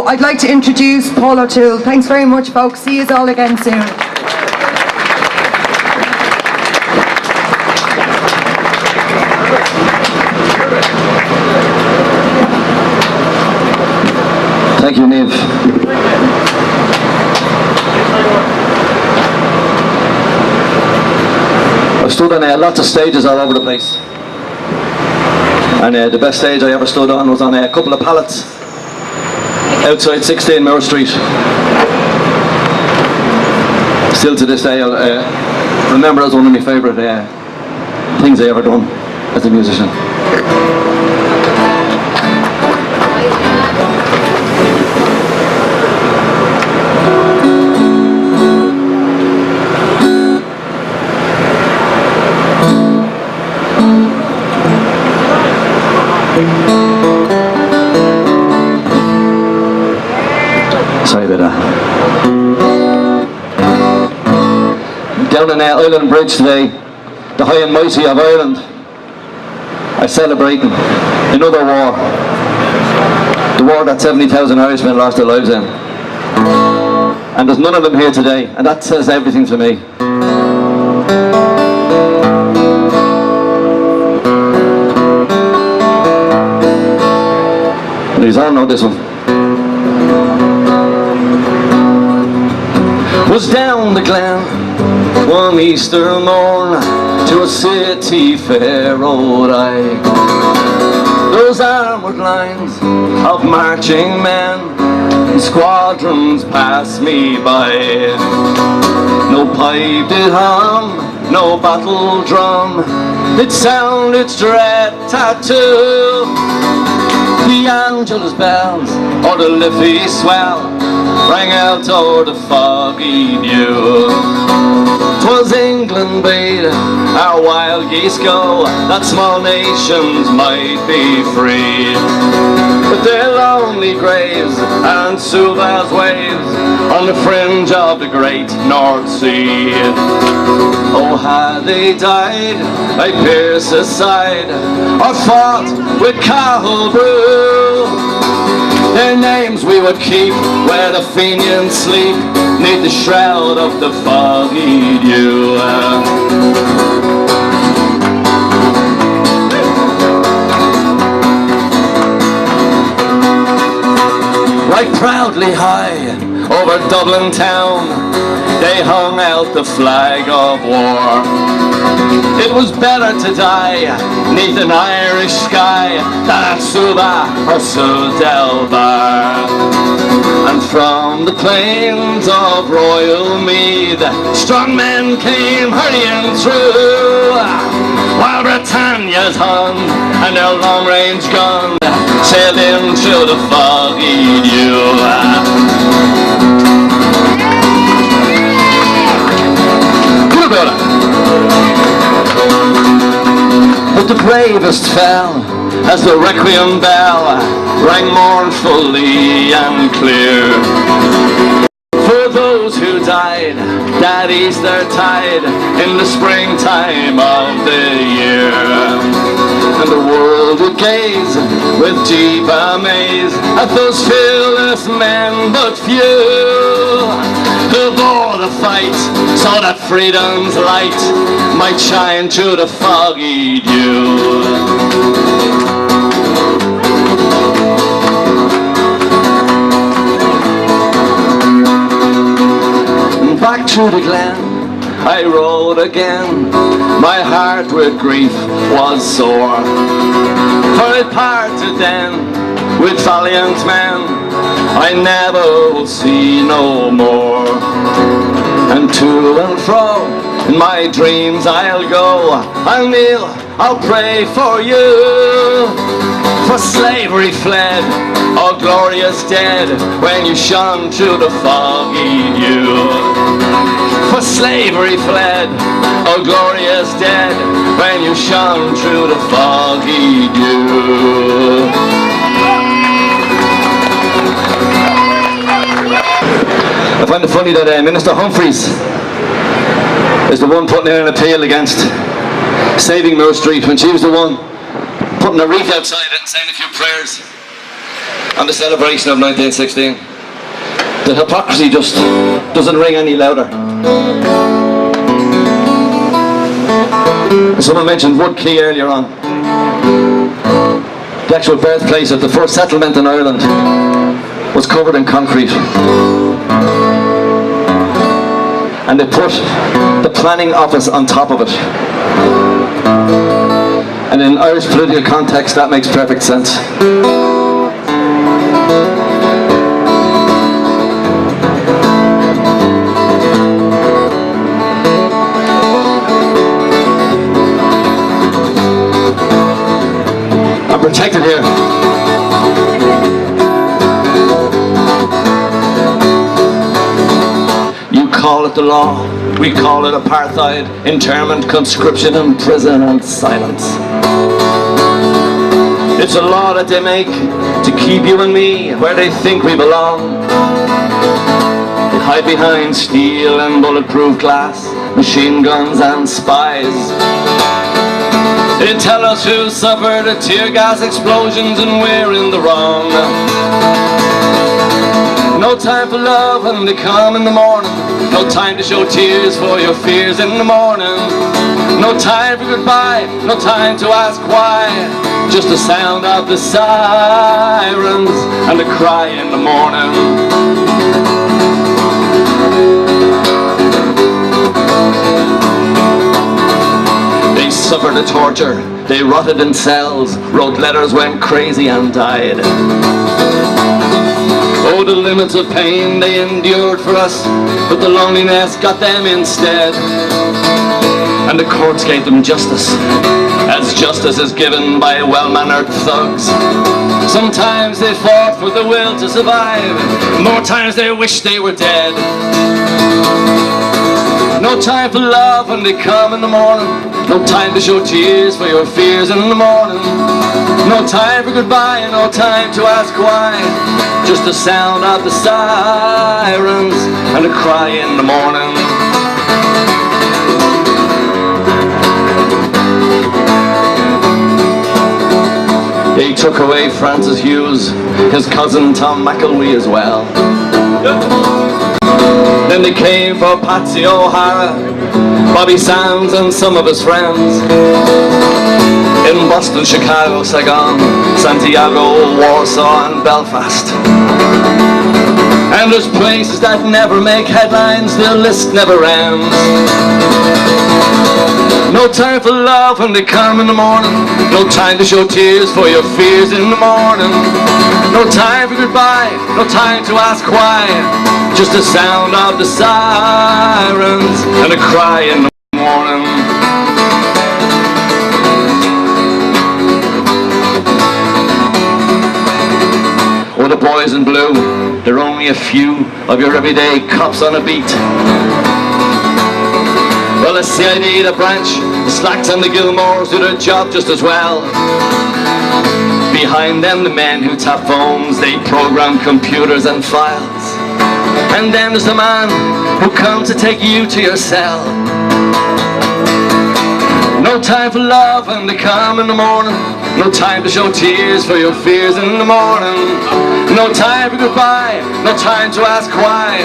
I'd like to introduce Paul O'Toole. Thanks very much, folks. See you all again soon. Thank you, Niamh. I've stood on lots of stages all over the place. And the best stage I ever stood on was on a couple of pallets outside 16 Moore Street. Still to this day, I'll remember it as one of my favourite things I ever done as a musician. Sorry about that. Down on Island Bridge today, the high and mighty of Ireland are celebrating another war. The war that 70,000 Irishmen lost their lives in. And there's none of them here today, and that says everything to me. You all know this one. Was down the glen one Easter morn to a city fair rode I. Those armoured lines of marching men and squadrons passed me by. No pipe did hum, no battle drum, it sounded its dread tattoo. The Angelus bells or the Liffey swell rang out o'er the foggy dew. 'Twas England bade our wild geese go, that small nations might be free. But their lonely graves and Suva's waves on the fringe of the great North Sea. Oh, had they died by Pierce's side or fought with Cahill Brew, their names we would keep where the Fenians sleep, neath the shroud of the foggy dew. Right proudly high over Dublin town, they hung out the flag of war. It was better to die neath an Irish sky than at Suva or Sudelbar. And from the plains of Royal Meath, strong men came hurrying through, while Britannia's hung and their long-range gun sailed into the foggy dew. But the bravest fell as the requiem bell rang mournfully and clear. For those who died that Easter tide in the springtime of the year. And the world would gaze with deep amaze at those fearless men but few, who bore the fight so that freedom's light might shine through the foggy dew. Back through the glen I rode again, my heart with grief was sore, for it parted then with valiant men I never will see no more. And to and fro in my dreams I'll go, I'll kneel, I'll pray for you. For slavery fled, oh glorious dead, when you shone through the foggy dew. For slavery fled, oh glorious dead, when you shone through the foggy dew. I find it funny that Minister Humphreys is the one putting in an appeal against saving Moore Street when she was the one putting a wreath outside it and saying a few prayers. on the celebration of 1916. The hypocrisy just doesn't ring any louder. Someone mentioned Wood Quay earlier on. The actual birthplace of the first settlement in Ireland was covered in concrete. And they put the planning office on top of it. And in Irish political context, that makes perfect sense. I'm protected here. You call it the law, we call it apartheid, internment, conscription, prison and silence. It's a law that they make to keep you and me where they think we belong. They hide behind steel and bulletproof glass, machine guns and spies. They tell us who suffered the tear gas explosions and we're in the wrong. No time for love when they come in the morning. No time to show tears for your fears in the morning. No time for goodbye, no time to ask why. Just the sound of the sirens and the cry in the morning. They suffered the torture, they rotted in cells, wrote letters, went crazy and died. Oh, the limits of pain they endured for us, but the loneliness got them instead. And the courts gave them justice, as justice is given by well-mannered thugs. Sometimes they fought for the will to survive, more times they wished they were dead. No time for love when they come in the morning. No time to show tears for your fears in the morning. No time for goodbye, no time to ask why. Just the sound of the sirens and a cry in the morning. They took away Francis Hughes, his cousin Tom McElwee as well. Then they came for Patsy O'Hara, Bobby Sands and some of his friends. In Boston, Chicago, Saigon, Santiago, Warsaw and Belfast. And there's places that never make headlines, the list never ends. No time for love when they come in the morning. No time to show tears for your fears in the morning. No time for goodbye, no time to ask why. Just the sound of the sirens and a cry in the morning. Oh, the boys in blue, they're only a few of your everyday cops on a beat. Well, the CID, the branch, the Slacks and the Gilmores do their job just as well. Behind them, the men who tap phones, they program computers and files. And then there's the man who comes to take you to your cell. No time for love when they come in the morning. No time to show tears for your fears in the morning. No time for goodbye, no time to ask why.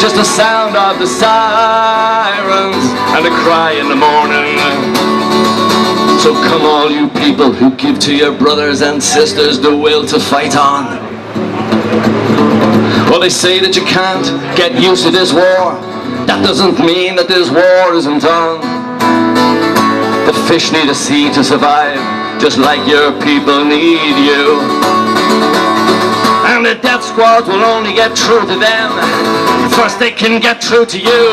Just the sound of the sirens and a cry in the morning. So come all you people who give to your brothers and sisters the will to fight on. Well, they say that you can't get used to this war. That doesn't mean that this war isn't on. The fish need a sea to survive, just like your people need you. And the death squad will only get through to them. First they can get through to you.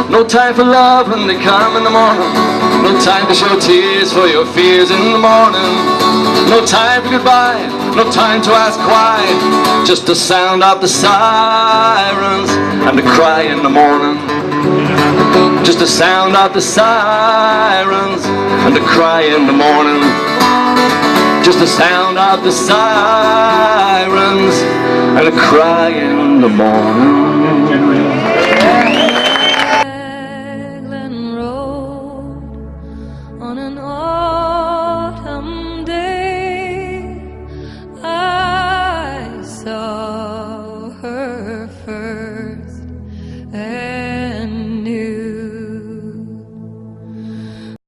No time for love when they come in the morning. No time to show tears for your fears in the morning. No time for goodbye, no time to ask why. Just the sound of the sirens and the cry in the morning. Just the sound of the sirens and the cry in the morning. Just the sound of the sirens and the cry in the morning.